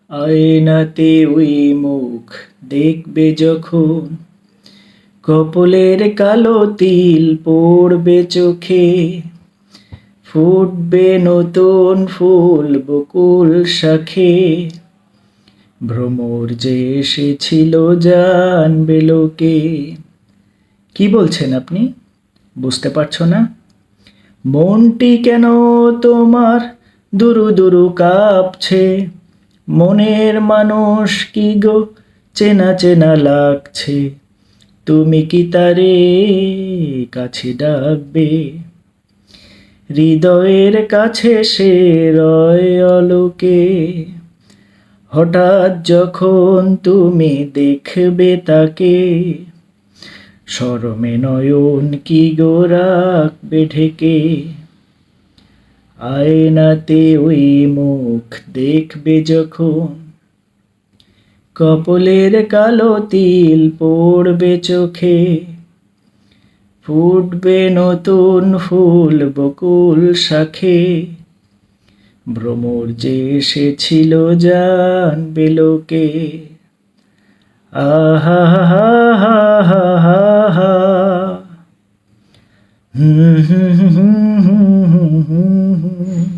আয়নাতে ওই মুখ দেখবে যখন, কপলের কালো তিল পড়বে চোখে, ফুটবে নতুন ফুল বকুল শাখে, ভ্রমর যে এসেছিল জানবে লোকে। কি বলছেন আপনি? বুঝতে পারছো না? মনটি কেন তোমার দুরু দুরু কাঁপছে? মনের মানুষ কি গো চেনা চেনা লাগছে? তুমি কি তারে কাছে ডাকবে? হৃদয়ের কাছে সে রয় অলোকে, হঠাৎ যখন তুমি দেখবে তাকে, শরমে নয়ন কি গো রাখবে ঢেকে। আয়নাতে ওই মুখ দেখবে যখন, কপলের কালো তিল পড়বে চোখে, ফুটবে নতুন ফুল বকুল শাখে, ভ্রমর যে এসেছিল জানবে লোকে। আহা হা হা হা হা হা, হুম হুম হুম হুম হুম হুম হুম।